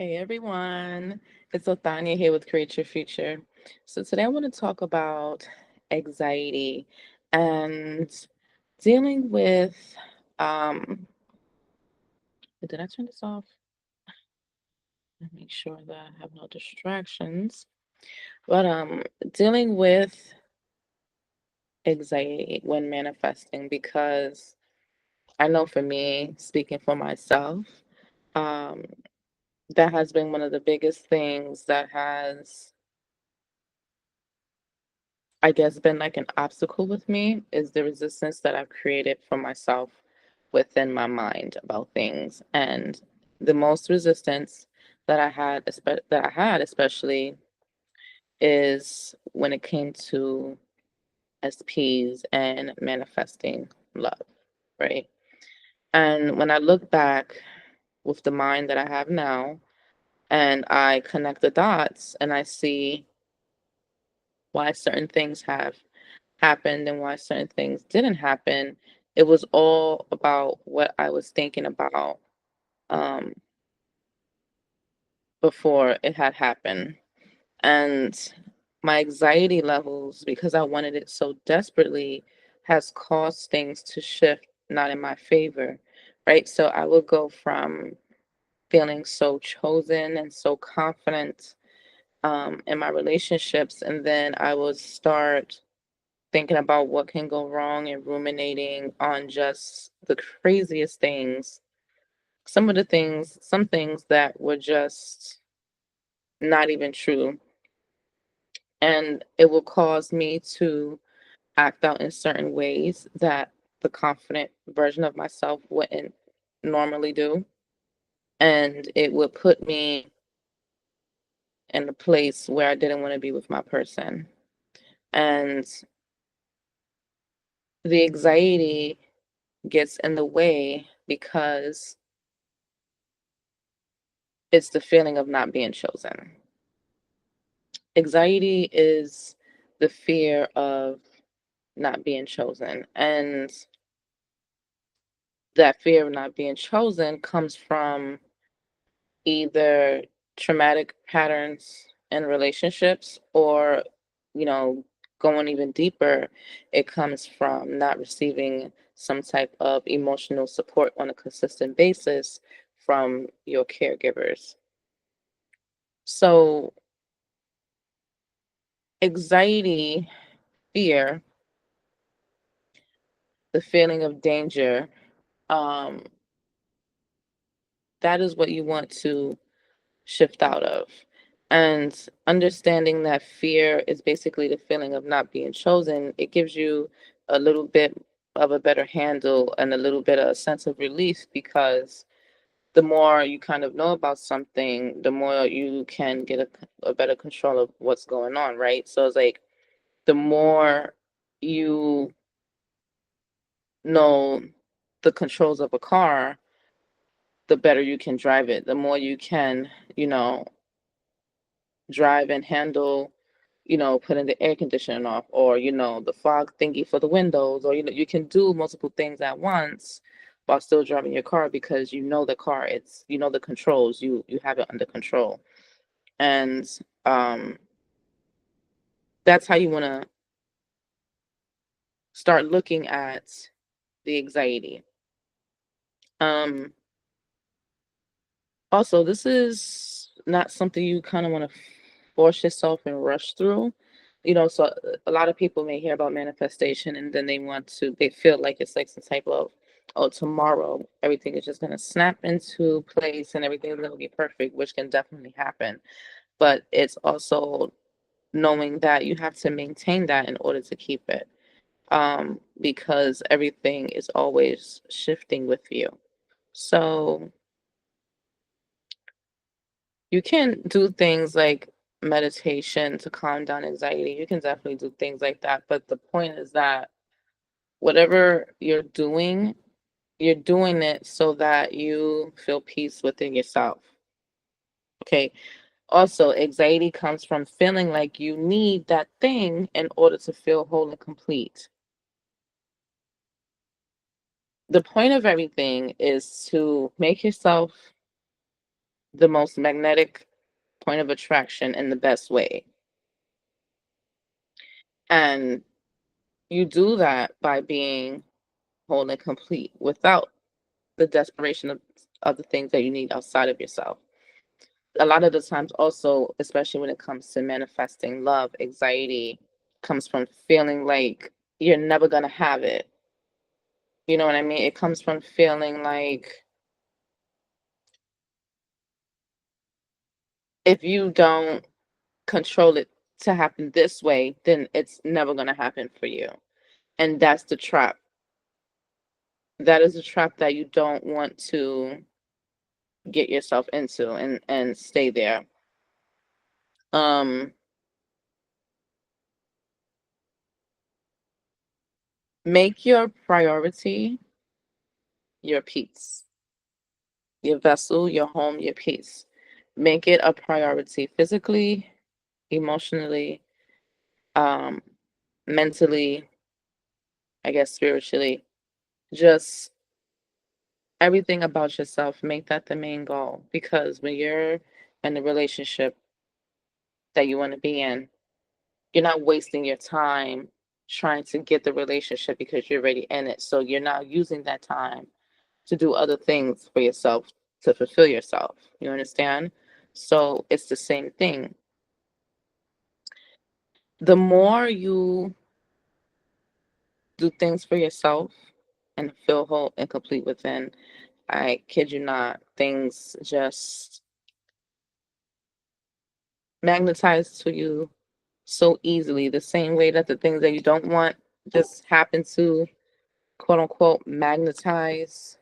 Hey everyone, it's Othania here with Create Your Future. So today I want to talk about anxiety and dealing with um did I turn this off? Let me make sure that I have no distractions. But dealing with anxiety when manifesting because I know for me, speaking for myself, um that has been one of the biggest things that has I guess, been like an obstacle with me is the resistance that I've created for myself within my mind about things. And the most resistance that I had especially is when it came to SPs and manifesting love, right? And when I look back with the mind that I have now and I connect the dots and I see why certain things have happened and why certain things didn't happen, it was all about what I was thinking about um, before it had happened. And my anxiety levels, because I wanted it so desperately, has caused things to shift not in my favor, right? So I would go from feeling so chosen and so confident in my relationships, and then I would start thinking about what can go wrong and ruminating on just the craziest things. Some things that were just not even true. And it will cause me to act out in certain ways that the confident version of myself wouldn't normally do. And it would put me in a place where I didn't want to be with my person. And the anxiety gets in the way because it's the feeling of not being chosen. Anxiety is the fear of not being chosen. And that fear of not being chosen comes from either traumatic patterns in relationships or, you know, going even deeper, it comes from not receiving some type of emotional support on a consistent basis from your caregivers. So, anxiety, fear, the feeling of danger, um, that is what you want to shift out of. And understanding that fear is basically the feeling of not being chosen, it gives you a little bit of a better handle and a little bit of a sense of relief because the more you kind of know about something, the more you can get a better control of what's going on, right? So it's like the more you know the controls of a car, the better you can drive it. The more you can, you know, drive and handle, putting the air conditioning off or, the fog thingy for the windows, or, you can do multiple things at once while still driving your car because you know the car, the controls, you have it under control. And um, that's how you want to start looking at the anxiety. Um, Also, this is not something you kind of want to force yourself and rush through. So a lot of people may hear about manifestation and then they feel like it's like some type of, oh, tomorrow everything is just going to snap into place and everything is going to be perfect, which can definitely happen. But it's also knowing that you have to maintain that in order to keep it, because everything is always shifting with you. So you can do things like meditation to calm down anxiety. You can definitely do things like that. But the point is that whatever you're doing it so that you feel peace within yourself. Okay. Also, anxiety comes from feeling like you need that thing in order to feel whole and complete. The point of everything is to make yourself the most magnetic point of attraction in the best way. And you do that by being whole and complete without the desperation of the things that you need outside of yourself. A lot of the times, also, especially when it comes to manifesting love, anxiety comes from feeling like you're never going to have it. You know what I mean? It comes from feeling like if you don't control it to happen this way, then it's never going to happen for you. And that's the trap. That is a trap that you don't want to get yourself into and stay there. Um make your priority your peace. Your vessel, your home, your peace. Make it a priority physically, emotionally, um mentally, I guess spiritually. Just everything about yourself, make that the main goal. Because when you're in the relationship that you want to be in, you're not wasting your time trying to get the relationship because you're already in it. So you're not using that time to do other things for yourself to fulfill yourself. You understand? So it's the same thing. The more you do things for yourself and feel whole and complete within, I kid you not, things just magnetize to you so easily, the same way that the things that you don't want just happen to quote unquote magnetize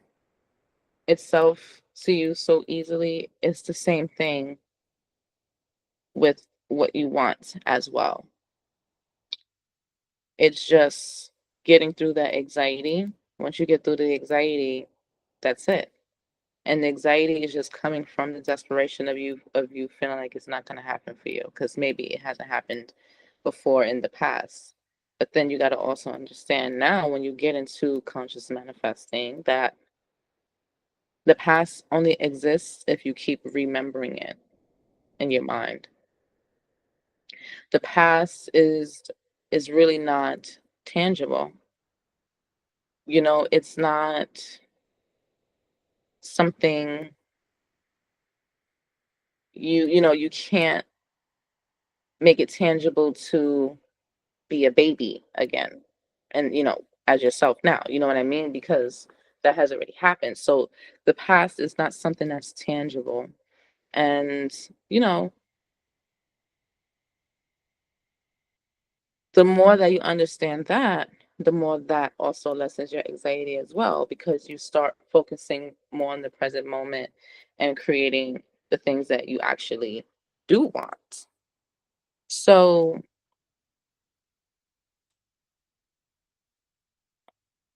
itself to you so easily. It's the same thing with what you want as well. It's just getting through that anxiety. Once you get through the anxiety, that's it. And the anxiety is just coming from the desperation of you feeling like it's not going to happen for you because maybe it hasn't happened before in the past. But then you got to also understand now when you get into conscious manifesting that the past only exists if you keep remembering it in your mind. The past is really not tangible. You know, it's not something you can't make it tangible to be a baby again and as yourself now, you know what I mean, because that has already happened. So the past is not something that's tangible. And you know the more that you understand that, the more that also lessens your anxiety as well, because you start focusing more on the present moment and creating the things that you actually do want. So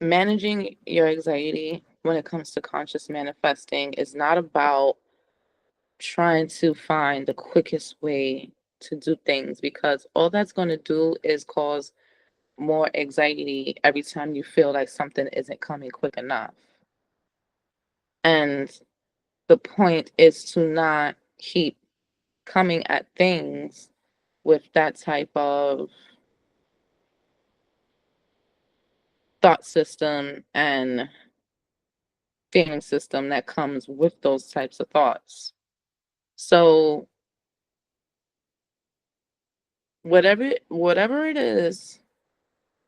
managing your anxiety when it comes to conscious manifesting is not about trying to find the quickest way to do things, because all that's going to do is cause more anxiety every time you feel like something isn't coming quick enough. And the point is to not keep coming at things with that type of thought system and feeling system that comes with those types of thoughts. So whatever it is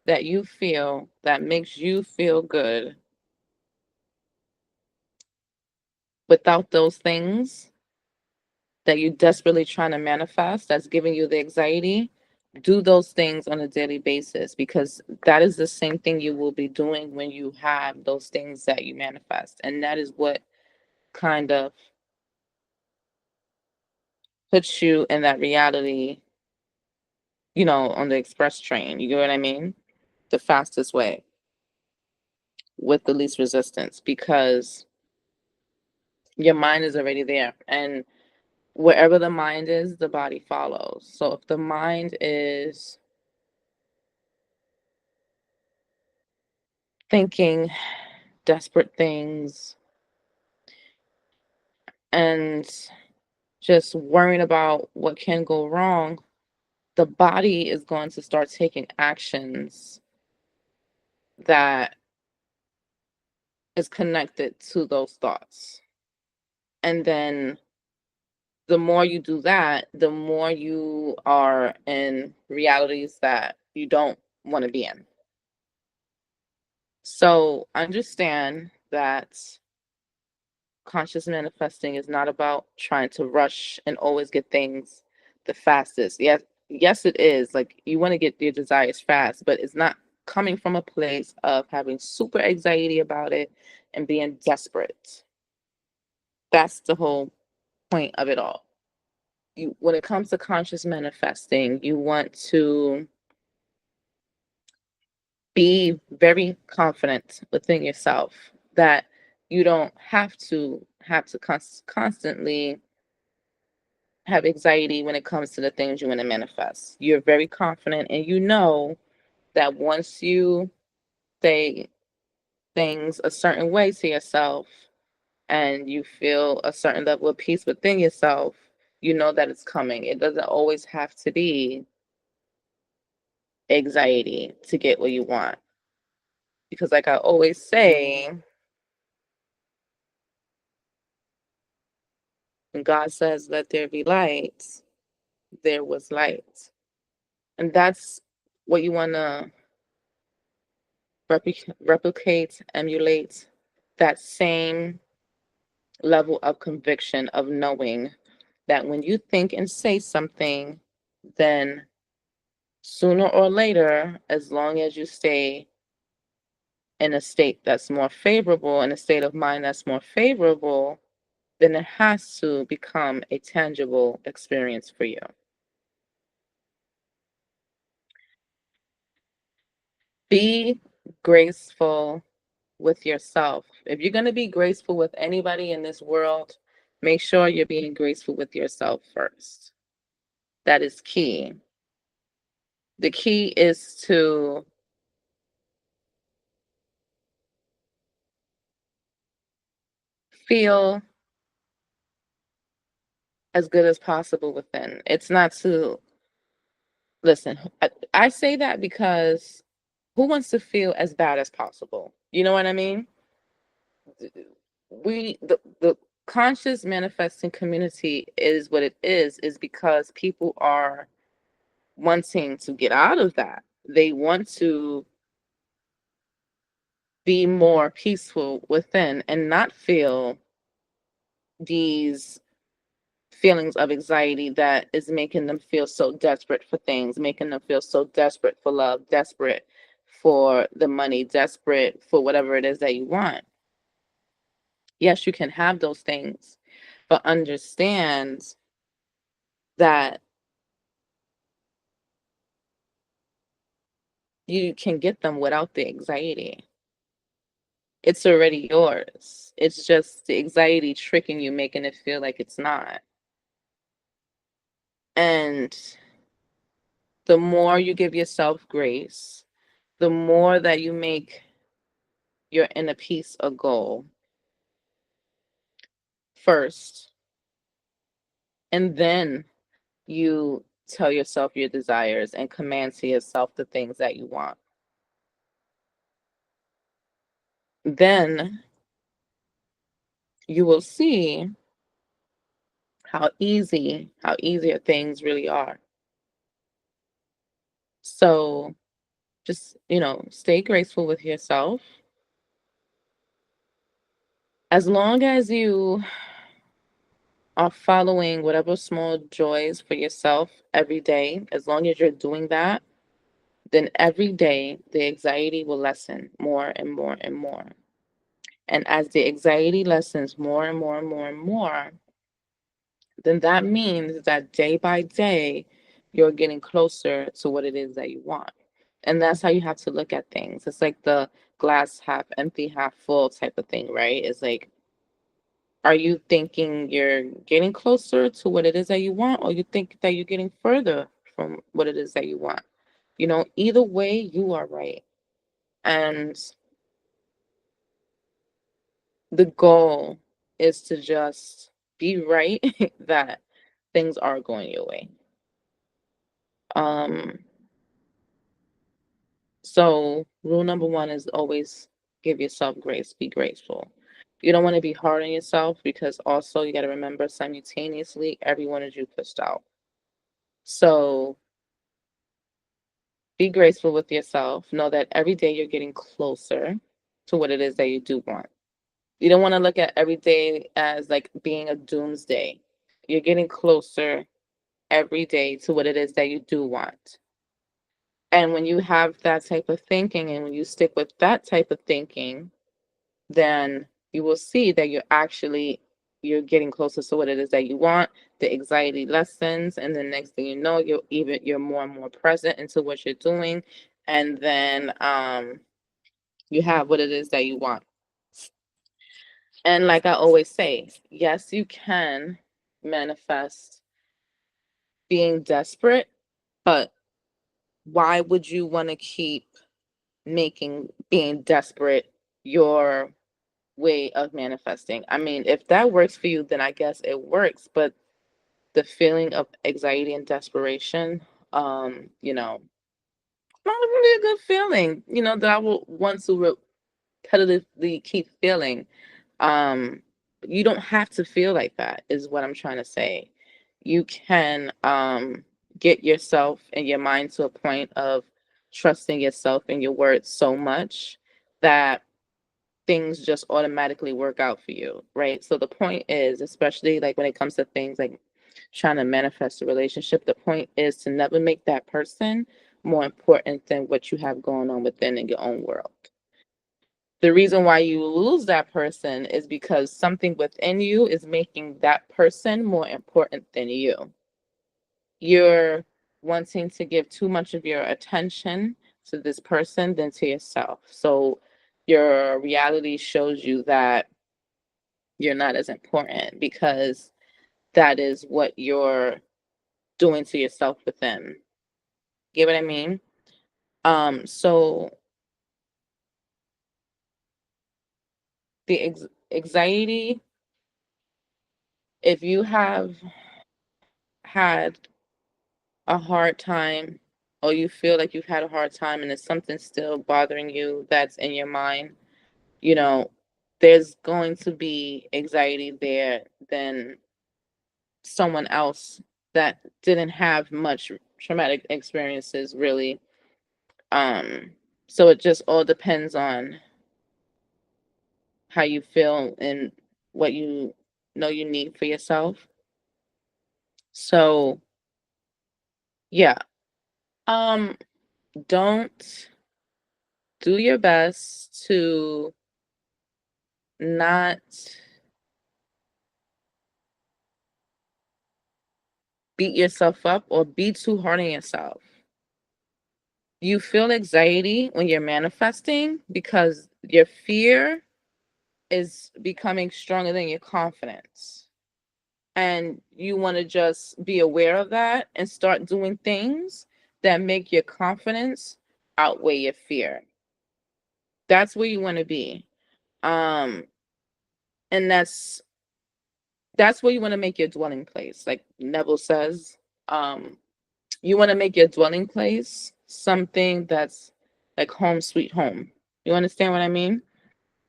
that you feel that makes you feel good, without those things that you desperately trying to manifest that's giving you the anxiety, do those things on a daily basis, because that is the same thing you will be doing when you have those things that you manifest. And that is what kind of puts you in that reality, on the express train. You get what I mean? The fastest way with the least resistance, because your mind is already there. And wherever the mind is, the body follows. So if the mind is thinking desperate things, and just worrying about what can go wrong, the body is going to start taking actions that is connected to those thoughts. And then the more you do that, the more you are in realities that you don't want to be in. So understand that conscious manifesting is not about trying to rush and always get things the fastest. Yes, it is. Like you want to get your desires fast, but it's not coming from a place of having super anxiety about it and being desperate. That's the whole point of it all. When it comes to conscious manifesting, you want to be very confident within yourself that you don't constantly have anxiety when it comes to the things you want to manifest. You're very confident and you know that once you say things a certain way to yourself and you feel a certain level of peace within yourself, you know that it's coming. It doesn't always have to be anxiety to get what you want. Because, like I always say, when God says, let there be light, there was light. And that's what you want to replicate, emulate that same level of conviction of knowing that when you think and say something, then sooner or later, as long as you stay in a state that's more favorable, in a state of mind that's more favorable, then it has to become a tangible experience for you. Be graceful with yourself. If you're going to be graceful with anybody in this world, make sure you're being graceful with yourself first. That is key. The key is to feel as good as possible within. It's not to listen. I say that because who wants to feel as bad as possible? You know what I mean? The conscious manifesting community is what it is because people are wanting to get out of that. They want to be more peaceful within and not feel these feelings of anxiety that is making them feel so desperate for things, making them feel so desperate for love, desperate for the money, desperate for whatever it is that you want. Yes, you can have those things, but understand that you can get them without the anxiety. It's already yours. It's just the anxiety tricking you, making it feel like it's not. And the more you give yourself grace, the more that you make your inner peace a goal first. And then you tell yourself your desires and command to yourself the things that you want. Then you will see how easier things really are. So just, stay graceful with yourself. As long as you are following whatever small joys for yourself every day, as long as you're doing that, then every day the anxiety will lessen more and more and more. And as the anxiety lessens more and more and more and more, then that means that day by day, you're getting closer to what it is that you want. And that's how you have to look at things. It's like the glass half empty, half full type of thing, right? It's like, are you thinking you're getting closer to what it is that you want, or you think that you're getting further from what it is that you want? Either way, you are right. And the goal is to just be right that things are going your way. Um, so rule number one is always give yourself grace, be grateful. You don't want to be hard on yourself because also you got to remember simultaneously everyone is you pushed out. So be graceful with yourself. Know that every day you're getting closer to what it is that you do want. You don't want to look at every day as like being a doomsday. You're getting closer every day to what it is that you do want. And when you have that type of thinking and when you stick with that type of thinking, then you will see that you're getting closer to what it is that you want. The anxiety lessens, and the next thing you know, you're more and more present into what you're doing, and then you have what it is that you want. And like I always say, yes, you can manifest being desperate, but why would you want to keep making being desperate your way of manifesting? I mean, if that works for you, then I guess it works. But the feeling of anxiety and desperation, not really a good feeling, that I will want to repetitively keep feeling. Um, you don't have to feel like that, is what I'm trying to say. You can get yourself and your mind to a point of trusting yourself and your words so much that things just automatically work out for you, right? So the point is, especially like when it comes to things like trying to manifest a relationship, the point is to never make that person more important than what you have going on within in your own world. The reason why you lose that person is because something within you is making that person more important than you. You're wanting to give too much of your attention to this person than to yourself. So your reality shows you that you're not as important because that is what you're doing to yourself within. Get what I mean? So the anxiety, if you have had a hard time or you feel like you've had a hard time and there's something still bothering you that's in your mind, you know, there's going to be anxiety there than someone else that didn't have much traumatic experiences really. Um, so it just all depends on how you feel and what you know you need for yourself. So yeah. Um, don't do your best to not beat yourself up or be too hard on yourself. You feel anxiety when you're manifesting because your fear is becoming stronger than your confidence. And you want to just be aware of that and start doing things that make your confidence outweigh your fear. That's where you want to be. Um, and that's where you want to make your dwelling place. Like Neville says, um, you want to make your dwelling place something that's like home sweet home. You understand what I mean?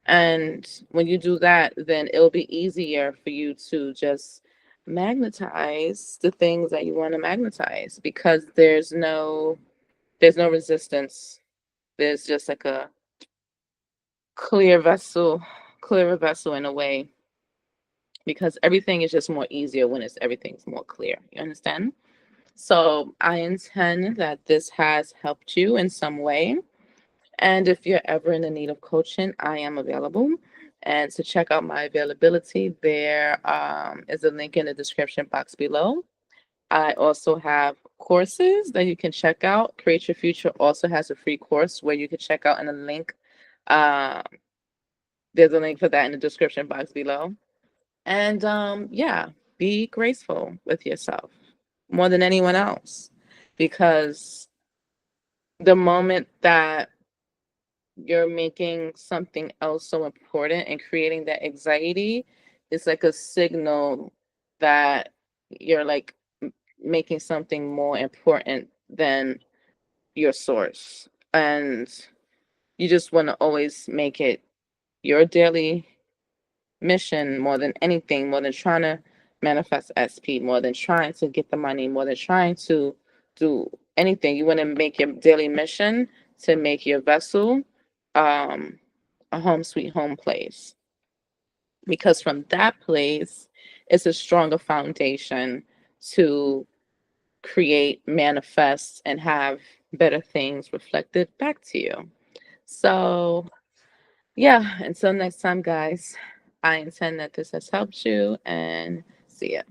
And when you do that, then it'll be easier for you to just magnetize the things that you want to magnetize because there's no resistance. There's just like a clear vessel, clearer vessel in a way because everything is just more easier when everything's more clear. You understand? So I intend that this has helped you in some way. And if you're ever in the need of coaching, I am available. And to check out my availability, there is a link in the description box below. I also have courses that you can check out. Create Your Future also has a free course where you can check out in the link. Uh, there's a link for that in the description box below. And yeah, be graceful with yourself more than anyone else because the moment that you're making something else so important and creating that anxiety is like a signal that you're like making something more important than your source. And you just want to always make it your daily mission more than anything, more than trying to manifest SP, more than trying to get the money, more than trying to do anything. You want to make your daily mission to make your vessel um, a home sweet home place. Because from that place, it's a stronger foundation to create, manifest, and have better things reflected back to you. So, yeah, until next time, guys, I intend that this has helped you and see ya.